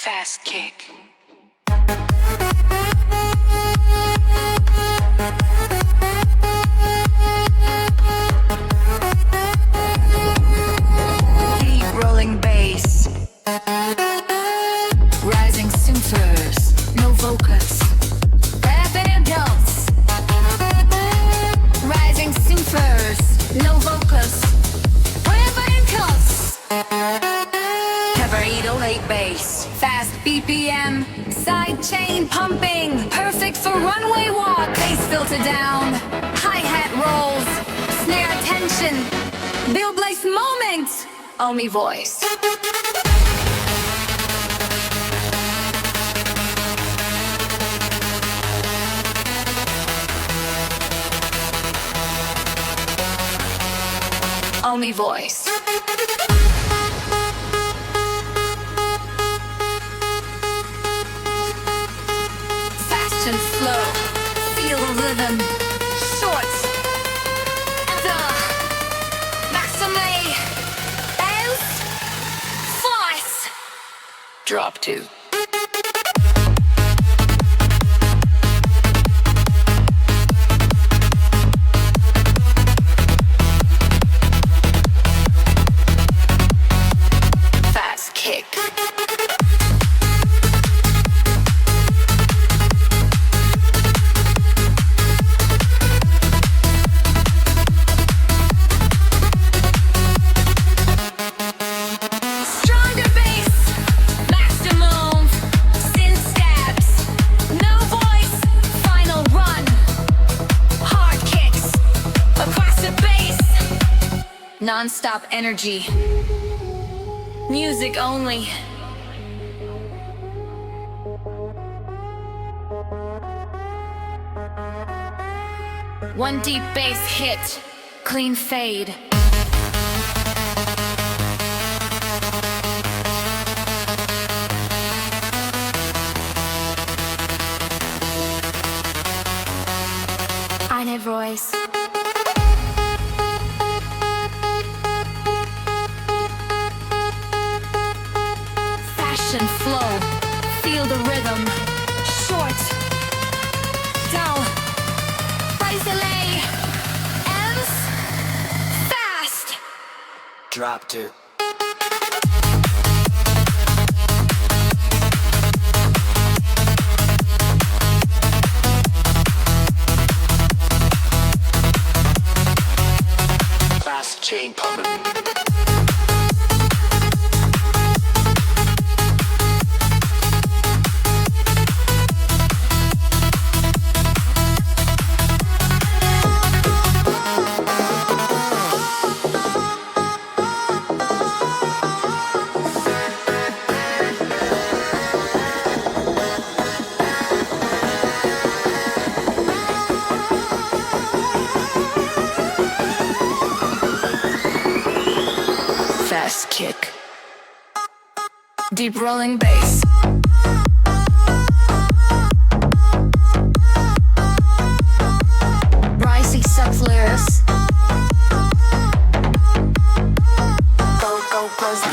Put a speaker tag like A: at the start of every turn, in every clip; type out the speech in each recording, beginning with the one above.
A: Fast kick. Deep rolling bass. Rising synthers, no vocals. Elegance. Rising synthers, no vocals. Elegance. Cover 808 bass. Fast BPM, side chain pumping, perfect for runway walk. Bass filter down, hi-hat rolls, snare tension, Bill Blaze moment, only voice. Only voice. And slow, feel the rhythm. Short, the maxime, else, force. Drop two. Fast kick. Non-stop energy. Music only. One deep bass hit. Clean fade. Eine voice. And flow, feel the rhythm. Short, down, rise delay, ends, fast. Drop two. Fast chain pumping. Fast kick. Deep rolling bass. Rising subflares. Go close the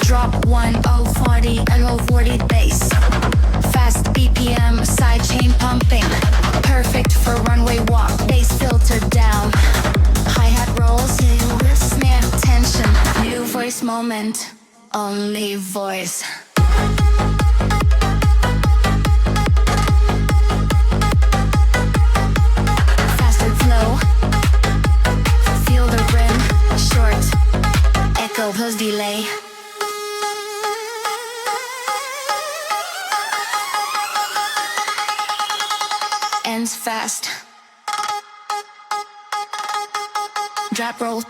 A: Drop 1040 and 040 bass. Fast BPM, side chain pumping. Perfect for runway walk. Bass filter down. Hi-hat rolls, snare tension. New voice moment, only voice. Fast and slow. Feel the rim, short. Echo plus delay. Ends fast. Drop roll.